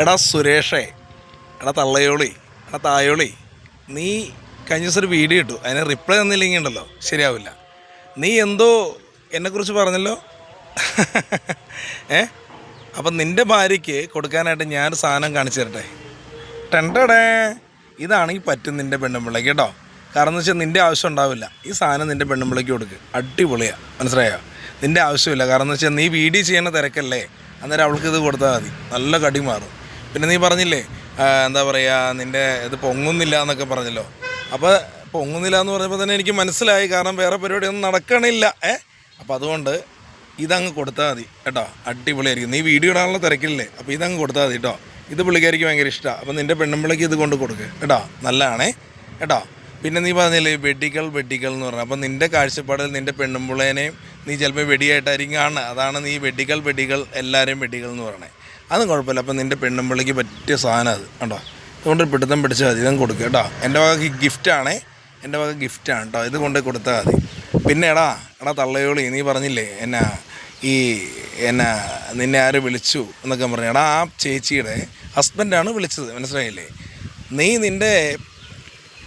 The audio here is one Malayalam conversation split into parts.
എടാ സുരേഷേ, എടാ തള്ളയോളി, എടാ തായോളി, നീ കഴിഞ്ഞ ദിവസം ഒരു വീഡിയോ ഇട്ടു, അതിന് റിപ്ലൈ തന്നില്ലെങ്കിൽ ഉണ്ടല്ലോ ശരിയാവില്ല. നീ എന്തോ എന്നെക്കുറിച്ച് പറഞ്ഞല്ലോ. അപ്പം നിൻ്റെ ഭാര്യയ്ക്ക് കൊടുക്കാനായിട്ട് ഞാനൊരു സാധനം കാണിച്ചു തരട്ടെ. ടെണ്ടടേ, ഇതാണെങ്കിൽ പറ്റും നിൻ്റെ പെണ്ണുമ്പിള്ളയ്ക്ക് കേട്ടോ. കാരണം എന്ന് വെച്ചാൽ നിൻ്റെ ആവശ്യം ഉണ്ടാവില്ല. ഈ സാധനം നിൻ്റെ പെണ്ണുമ്പിള്ളയ്ക്ക് കൊടുക്കുക, അടിപൊളിയാണ്, മനസ്സിലായോ? നിൻ്റെ ആവശ്യമില്ല. കാരണം എന്ന് വെച്ചാൽ നീ വീഡിയോ ചെയ്യുന്ന തിരക്കല്ലേ, അന്നേരം അവൾക്ക് ഇത് കൊടുത്താൽ മതി, നല്ല കടി മാറും. പിന്നെ നീ പറഞ്ഞില്ലേ എന്താ പറയുക, നിൻ്റെ ഇത് പൊങ്ങുന്നില്ല എന്നൊക്കെ പറഞ്ഞല്ലോ. അപ്പോൾ പൊങ്ങുന്നില്ല എന്ന് പറഞ്ഞപ്പോൾ തന്നെ എനിക്ക് മനസ്സിലായി, കാരണം വേറെ പരിപാടിയൊന്നും നടക്കണില്ല. അപ്പോൾ അതുകൊണ്ട് ഇതങ്ങ് കൊടുത്താൽ മതി കേട്ടോ, അടിപൊളിയായിരിക്കും. നീ വീഡിയോ ഇടാനുള്ള തിരക്കില്ലേ, അപ്പോൾ ഇതങ്ങ് കൊടുത്താൽ മതി കേട്ടോ. ഇത് പുള്ളിക്കാരിക്ക് ഭയങ്കര ഇഷ്ടമാണ്. അപ്പോൾ നിൻ്റെ പെണ്ണുമ്പിളയ്ക്ക് ഇത് കൊണ്ട് കൊടുക്കുക കേട്ടോ, നല്ലതാണേ കേട്ടോ. പിന്നെ നീ പറഞ്ഞില്ലേ വെടികൾ എന്ന് പറഞ്ഞാൽ, അപ്പോൾ നിൻ്റെ കാഴ്ചപ്പാടിൽ നിൻ്റെ പെണ്ണുമ്പിളേനെയും നീ ചിലപ്പോൾ വെടിയായിട്ടായിരിക്കും കാണുക. അതാണ് നീ വെടികൾ എല്ലാവരെയും വെടികൾ എന്ന് പറയണേ. അതും കുഴപ്പമില്ല. അപ്പോൾ നിൻ്റെ പെണ്ണുമ്പിളിക്ക് പറ്റിയ സാധനം അത് കേട്ടോ. അതുകൊണ്ട് പിടുത്തം പിടിച്ചാൽ മതി, ഇതും കൊടുക്കുക കേട്ടോ. എൻ്റെ വക ഗിഫ്റ്റാണ് കേട്ടോ. ഇത് കൊണ്ട് കൊടുത്താൽ മതി. പിന്നെ എടാ തള്ളയോളി, നീ പറഞ്ഞില്ലേ നിന്നെ ആര് വിളിച്ചു എന്നൊക്കെ പറഞ്ഞു. എടാ ആ ചേച്ചിയുടെ ഹസ്ബൻഡാണ് വിളിച്ചത്, മനസ്സിലായില്ലേ? നീ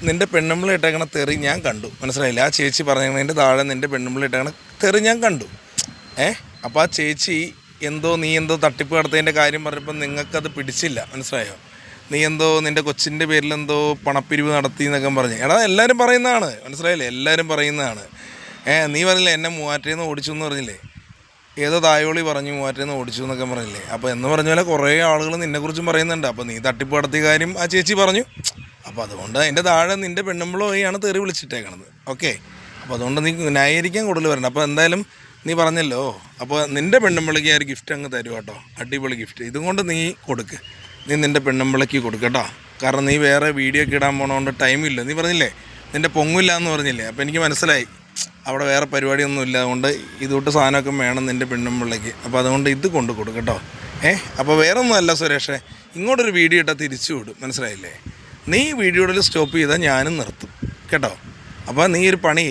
നിൻ്റെ പെണ്ണുമ്പിള ഇട്ടേക്കണ തെറി ഞാൻ കണ്ടു, മനസ്സിലായില്ലേ? ആ ചേച്ചി പറഞ്ഞതിൻ്റെ താഴെ നിൻ്റെ പെണ്ണുമ്പിള ഇട്ടേക്കണ തെറി ഞാൻ കണ്ടു. അപ്പോൾ ആ ചേച്ചി നീ എന്തോ തട്ടിപ്പ് നടത്തിയതിൻ്റെ കാര്യം പറഞ്ഞപ്പോൾ നിങ്ങൾക്കത് പിടിച്ചില്ല, മനസ്സിലായോ? നീ നിൻ്റെ കൊച്ചിൻ്റെ പേരിലെന്തോ പണപ്പിരിവ് നടത്തി എന്നൊക്കെ പറഞ്ഞ്. എടാ എല്ലാവരും പറയുന്നതാണ്, മനസ്സിലായില്ലേ? എല്ലാവരും പറയുന്നതാണ്. നീ പറഞ്ഞില്ലേ എന്നെ മൂവാറ്റയിൽ നിന്ന് ഓടിച്ചു എന്ന് പറഞ്ഞില്ലേ? ഏതോ തായോളി പറഞ്ഞു മൂവാറ്റയിൽ നിന്ന് ഓടിച്ചു എന്നൊക്കെ പറഞ്ഞില്ലേ? അപ്പോൾ എന്ന് പറഞ്ഞ പോലെ കുറേ ആളുകൾ നിന്നെക്കുറിച്ചും പറയുന്നുണ്ട്. അപ്പോൾ നീ തട്ടിപ്പ് നടത്തിയ കാര്യം ആ ചേച്ചി പറഞ്ഞു. അപ്പോൾ അതുകൊണ്ട് അതിൻ്റെ താഴെ നിൻ്റെ പെണ്ണുമ്പിളയാണ് തെറി വിളിച്ചിട്ടേക്കണത്. ഓക്കെ, അപ്പോൾ അതുകൊണ്ട് നീ ന്യായീകരിക്കാൻ കൂടുതൽ വരണം. അപ്പോൾ എന്തായാലും നീ പറഞ്ഞല്ലോ, അപ്പോൾ നിൻ്റെ പെണ്ണുമ്പിളയ്ക്ക് ആ ഒരു ഗിഫ്റ്റ് അങ്ങ് തരും കേട്ടോ, അടിപൊളി ഗിഫ്റ്റ്. ഇതും കൊണ്ട് നീ കൊടുക്ക്, നീ നിൻ്റെ പെണ്ണുമ്പിളയ്ക്ക് കൊടുക്കട്ടോ. കാരണം നീ വേറെ വീഡിയോ ഒക്കെ ഇടാൻ പോകണോണ്ട് ടൈമില്ല. നീ പറഞ്ഞില്ലേ നിൻ്റെ പൊങ്ങില്ല എന്ന് പറഞ്ഞില്ലേ? അപ്പോൾ എനിക്ക് മനസ്സിലായി അവിടെ വേറെ പരിപാടിയൊന്നും ഇല്ല. അതുകൊണ്ട് ഇതുകൊണ്ട് സാധനമൊക്കെ വേണം നിൻ്റെ പെണ്ണുമ്പിളയ്ക്ക്. അപ്പോൾ അതുകൊണ്ട് ഇത് കൊണ്ട് കൊടുക്കട്ടോ. അപ്പോൾ വേറെ ഒന്നുമല്ല സുരേഷേ, ഇങ്ങോട്ടൊരു വീഡിയോ ഇട്ടാൽ തിരിച്ചു വിടും, മനസ്സിലായില്ലേ? നീ വീഡിയോയിൽ സ്റ്റോപ്പ് ചെയ്താൽ ഞാനും നിർത്തും കേട്ടോ. അപ്പോൾ നീ ഒരു പണി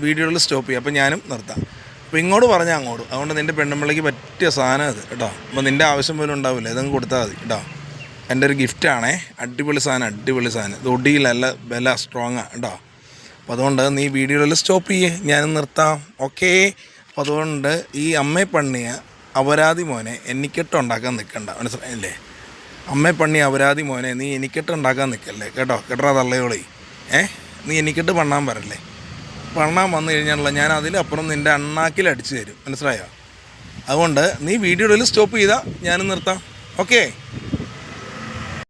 വീഡിയോയിൽ സ്റ്റോപ്പ് ചെയ്യുക, അപ്പോൾ ഞാനും നിർത്താം. അപ്പോൾ ഇങ്ങോട്ട് പറഞ്ഞാൽ അങ്ങോട്ട്. അതുകൊണ്ട് നിൻ്റെ പെണ്ണുമ്പിളയ്ക്ക് പറ്റിയ സാധനം അത് കേട്ടോ. അപ്പോൾ നിൻ്റെ ആവശ്യം പോലും ഉണ്ടാവില്ല, ഇതങ്ങ് കൊടുത്താൽ മതി കേട്ടോ. എൻ്റെ ഒരു ഗിഫ്റ്റാണേ, അടിപൊളി സാധനം. ഇത് ഒടിയിലല്ല, ബല സ്ട്രോങ്ങാണ് കേട്ടോ. അപ്പോൾ അതുകൊണ്ട് നീ വീഡിയോയിൽ സ്റ്റോപ്പ് ചെയ്യേ, ഞാനും നിർത്താം. ഓക്കേ. അപ്പോൾ അതുകൊണ്ട് ഈ അമ്മയെ പണിയ അപരാധി മോനെ എനിക്കിട്ടുണ്ടാക്കാൻ നിൽക്കണ്ട, മനസ്സിലായില്ലേ? അമ്മയെ പണി അപരാധി മോനെ, നീ എനിക്കിട്ടുണ്ടാക്കാൻ നിൽക്കല്ലേ കേട്ടോ. കേട്ടോ തള്ളയോളി, നീ എനിക്കിട്ട് പണ്ണാൻ വരല്ലേ. പണ്ണാൻ വന്നു കഴിഞ്ഞാലുള്ള ഞാൻ അതിലപ്പുറം നിൻ്റെ അണ്ണാക്കിൽ അടിച്ചു തരും, മനസ്സിലായോ? അതുകൊണ്ട് നീ വീഡിയോയിൽ സ്റ്റോപ്പ് ചെയ്താൽ ഞാനും നിർത്താം. ഓക്കേ.